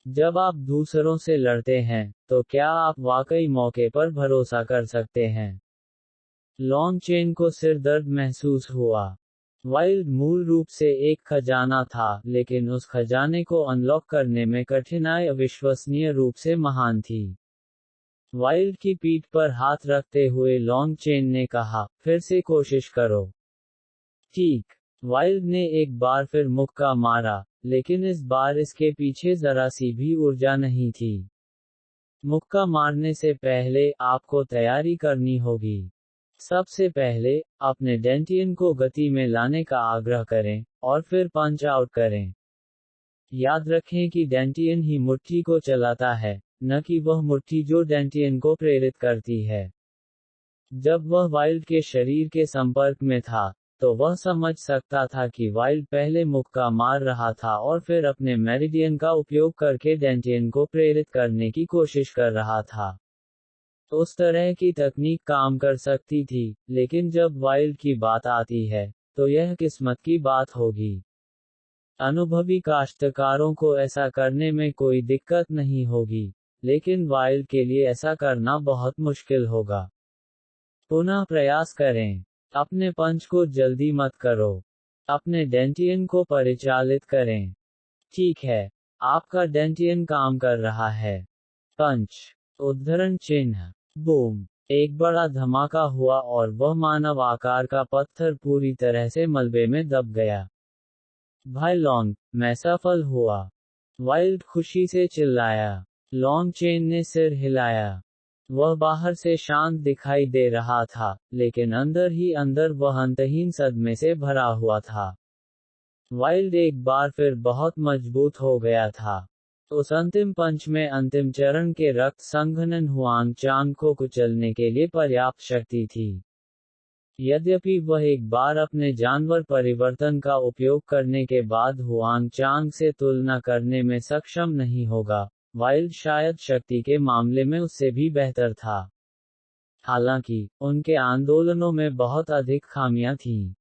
जब आप दूसरों से लड़ते हैं, तो क्या आप वाकई मौके पर भरोसा कर सकते हैं? लॉन्ग चेन को सिरदर्द महसूस हुआ। वाइल्ड मूल रूप से एक खजाना था, लेकिन उस खजाने को अनलॉक करने में कठिनाई अविश्वसनीय रूप से महान थी। वाइल्ड की पीठ पर हाथ रखते हुए लॉन्ग चेन ने कहा, फिर से कोशिश करो। ठीक। वाइल्ड ने एक बार फिर मुक्का मारा, लेकिन इस बार इसके पीछे जरा सी भी ऊर्जा नहीं थी। मुक्का मारने से पहले आपको तैयारी करनी होगी। सबसे पहले, अपने डेंटियन को गति में लाने का आग्रह करें, और फिर पंच आउट करें। याद रखें कि डेंटियन ही मुट्ठी को चलाता है, न कि वह मुट्ठी जो डेंटियन को प्रेरित करती है। जब वह वाइल्ड के शरीर के संपर्क में था, तो वह समझ सकता था कि वाइल्ड पहले मुक्का मार रहा था और फिर अपने मेरिडियन का उपयोग करके डेंटियन को प्रेरित करने की कोशिश कर रहा था। उस तरह की तकनीक काम कर सकती थी, लेकिन जब वाइल्ड की बात आती है, तो यह किस्मत की बात होगी। अनुभवी काश्तकारों को ऐसा करने में कोई दिक्कत नहीं होगी, लेकिन वाइल्ड के लिए ऐसा करना बहुत मुश्किल होगा। पुनः प्रयास करें। अपने पंच को जल्दी मत करो। अपने डेंटियन को परिचालित करें। ठीक है, आपका डेंटियन काम कर रहा है। पंच। उद्धरण चिन्ह। बूम। एक बड़ा धमाका हुआ और वह मानव आकार का पत्थर पूरी तरह से मलबे में दब गया। भाई लॉन्ग, मैं सफल हुआ। वाइल्ड खुशी से चिल्लाया। लॉन्ग चेन ने सिर हिलाया। वह बाहर से शांत दिखाई दे रहा था, लेकिन अंदर ही अंदर वह अंतहीन सदमे से भरा हुआ था। वाइल्ड एक बार फिर बहुत मजबूत हो गया था। उस अंतिम पंच में अंतिम चरण के रक्त संघनन हुआंग चांग को कुचलने के लिए पर्याप्त शक्ति थी। यद्यपि वह एक बार अपने जानवर परिवर्तन का उपयोग करने के बाद हुआंग चांग से तुलना करने में सक्षम नहीं होगा, वाइल्ड शायद शक्ति के मामले में उससे भी बेहतर था। हालांकि, उनके आंदोलनों में बहुत अधिक खामियां थीं।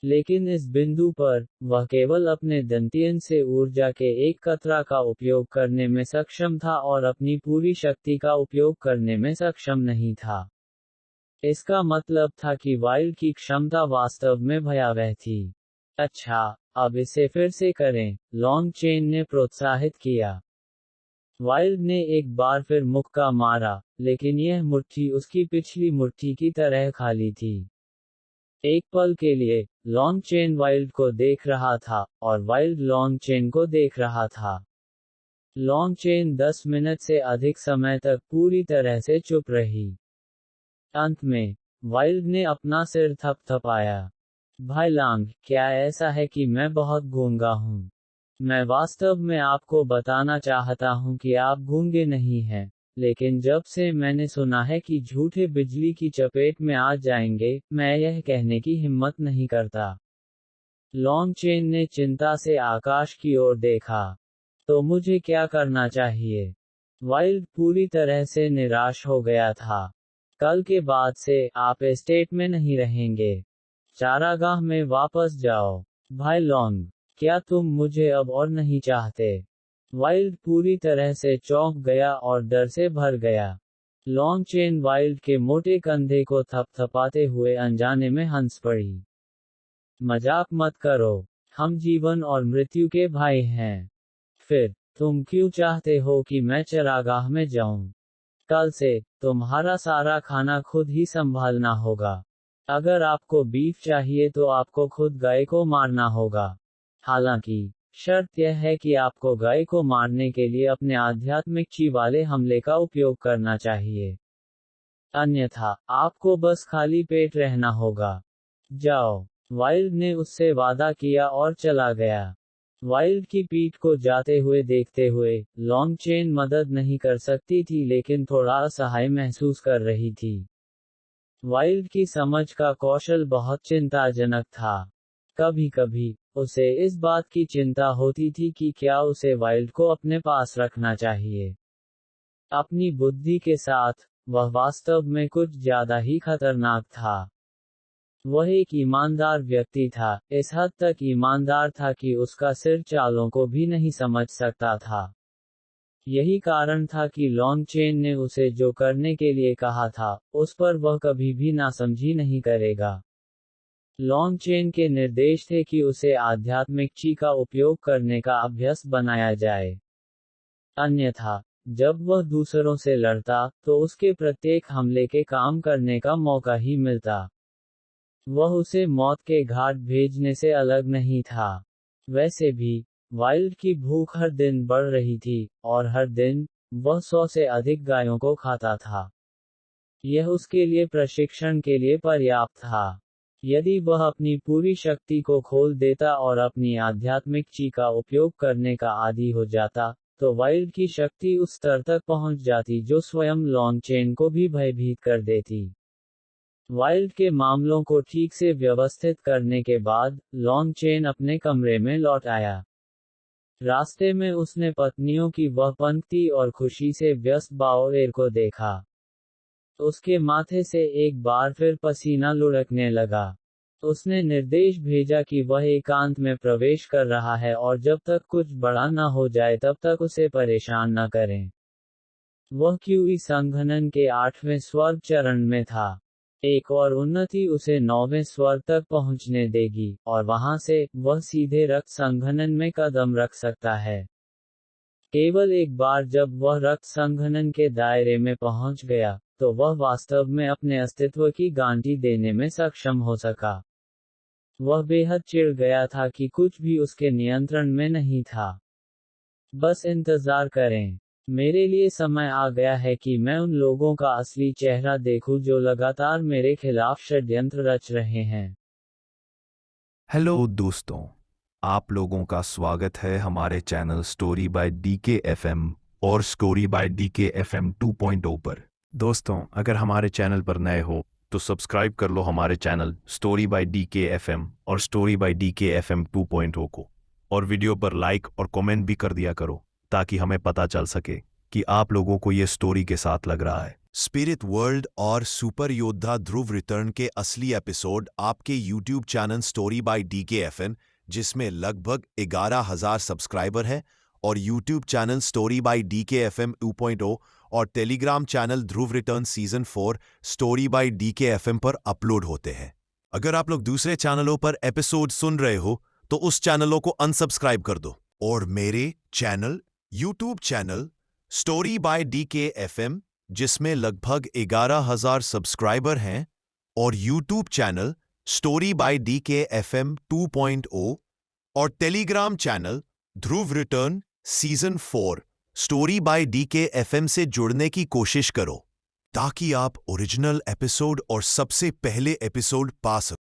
लेकिन इस बिंदु पर, वह केवल अपने दंतियन से ऊर्जा के एक कतरा का उपयोग करने में सक्षम था और अपनी पूरी शक्ति का उपयोग करने में सक्षम नहीं था। इसका मतलब था कि वाइल्ड की क्षमता वास्तव में भयावह थी। अच्छा, अब इसे फिर से करें, लॉन्ग चेन ने प्रोत्साहित किया। वाइल्ड ने एक बार फिर मुक्का मारा, लेकिन यह मुट्ठी उसकी पिछली मुट्ठी की तरह खाली थी। एक पल के लिए, लॉन्ग चेन वाइल्ड को देख रहा था, और वाइल्ड लॉन्ग चेन को देख रहा था। लॉन्ग चेन 10 मिनट से अधिक समय तक पूरी तरह से चुप रही। अंत में, वाइल्ड ने अपना सिर थपथपाया। भाई लॉन्ग, क्या ऐसा है कि मैं बहुत गूंगा हूँ? मैं वास्तव में आपको बताना चाहता हूँ कि आप गूंगे नहीं हैं, लेकिन जब से मैंने सुना है कि झूठे बिजली की चपेट में आ जाएंगे, मैं यह कहने की हिम्मत नहीं करता। लॉन्ग चेन ने चिंता से आकाश की ओर देखा। तो मुझे क्या करना चाहिए? वाइल्ड पूरी तरह से निराश हो गया था। कल के बाद से, आप एस्टेट में नहीं रहेंगे। चारागाह में वापस जाओ। भाई लॉन्ग, क्या तुम मुझे अब और नहीं चाहते? वाइल्ड पूरी तरह से चौंक गया और डर से भर गया। लॉन्ग चेन वाइल्ड के मोटे कंधे को थपथपाते हुए अनजाने में हंस पड़ी। मजाक मत करो। हम जीवन और मृत्यु के भाई हैं। फिर, तुम क्यों चाहते हो कि मैं चरागाह में जाऊं? कल से, तुम्हारा सारा खाना खुद ही संभालना होगा। अगर आपको बीफ चाहिए तो आपको खुद गाय को मारना होगा। हालांकि, शर्त यह है कि आपको गाय को मारने के लिए अपने आध्यात्मिक ची वाले हमले का उपयोग करना चाहिए। अन्यथा, आपको बस खाली पेट रहना होगा। जाओ। वाइल्ड ने उससे वादा किया और चला गया। वाइल्ड की पीठ को जाते हुए देखते हुए, लॉन्ग चेन मदद नहीं कर सकती थी लेकिन थोड़ा असहाय महसूस कर रही थी। वाइल्ड की समझ का कौशल बहुत चिंताजनक था। कभी कभी, उसे इस बात की चिंता होती थी कि क्या उसे वाइल्ड को अपने पास रखना चाहिए। अपनी बुद्धि के साथ, वह वास्तव में कुछ ज्यादा ही खतरनाक था। वह एक ईमानदार व्यक्ति था, इस हद तक ईमानदार था कि उसका सिर चालों को भी नहीं समझ सकता था। यही कारण था कि लॉन्ग चेन ने उसे जो करने के लिए कहा था, उस पर वह कभी भी नासमझी नहीं करेगा। लॉन्ग चेन के निर्देश थे कि उसे आध्यात्मिक ची का उपयोग करने का अभ्यस्त बनाया जाए। अन्यथा, जब वह दूसरों से लड़ता, तो उसके प्रत्येक हमले के काम करने का मौका ही मिलता। वह उसे मौत के घाट भेजने से अलग नहीं था। वैसे भी, वाइल्ड की भूख हर दिन बढ़ रही थी, और हर दिन, वह 100 से अधिक गायों को खाता था। यह उसके लिए प्रशिक्षण के लिए पर्याप्त था। यदि वह अपनी पूरी शक्ति को खोल देता और अपनी आध्यात्मिक ची का उपयोग करने का आदी हो जाता, तो वाइल्ड की शक्ति उस स्तर तक पहुंच जाती जो स्वयं लॉन्ग चेन को भी भयभीत कर देती। वाइल्ड के मामलों को ठीक से व्यवस्थित करने के बाद, लॉन्ग चेन अपने कमरे में लौट आया। रास्ते में उसने पत्नियों की वह पंक्ति और खुशी से व्यस्त बाओएर को देखा। उसके माथे से एक बार फिर पसीना लुढ़कने लगा। उसने निर्देश भेजा कि वह एकांत में प्रवेश कर रहा है और जब तक कुछ बड़ा न हो जाए तब तक उसे परेशान न करें। वह क्यूई संघनन के 8वें स्वर्ग चरण में था। एक और उन्नति उसे 9वें स्वर्ग तक पहुंचने देगी, और वहां से, वह सीधे रक्त संघनन में कदम रख सकता है। केवल एक बार जब वह रक्त संघनन के दायरे में पहुंच गया, तो वह वास्तव में अपने अस्तित्व की गांठी देने में सक्षम हो सका। वह बेहद चिढ़ गया था कि कुछ भी उसके नियंत्रण में नहीं था। बस इंतजार करें। मेरे लिए समय आ गया है कि मैं उन लोगों का असली चेहरा देखूं जो लगातार मेरे खिलाफ षड्यंत्र रच रहे हैं। हेलो दोस्तों, आप लोगों का स्वागत है हमारे channel story by DK FM और स्टोरी बाय डीके एफएम 2.0 पर। दोस्तों, अगर हमारे चैनल पर नए हो तो सब्सक्राइब कर लो हमारे channel story by DK FM और स्टोरी बाय डीके एफएम 2.0 को, और वीडियो पर लाइक और कमेंट भी कर दिया करो ताकि हमें पता चल सके कि आप लोगों को ये स्टोरी के साथ लग रहा है। स्पिरिट वर्ल्ड और सुपर योद्धा ध्रुव रिटर्न के असली एपिसोड आपके YouTube channel story by DK FM, जिसमें लगभग 11,000 सब्सक्राइबर हैं, और YouTube channel story by DK FM 2.0 और Telegram channel Dhruv return season 4 story by DK FM पर अपलोड होते हैं। अगर आप लोग दूसरे चैनलों पर एपिसोड सुन रहे हो तो उस चैनलों को अनसब्सक्राइब कर दो, और मेरे channel YouTube channel story by DK FM, जिसमें लगभग 11,000 सब्सक्राइबर हैं, और YouTube channel story by DK FM 2.0 और Telegram channel Dhruv return season 4 story by DK FM से जुड़ने की कोशिश करो ताकि आप ओरिजिनल एपिसोड और सबसे पहले एपिसोड पा सको।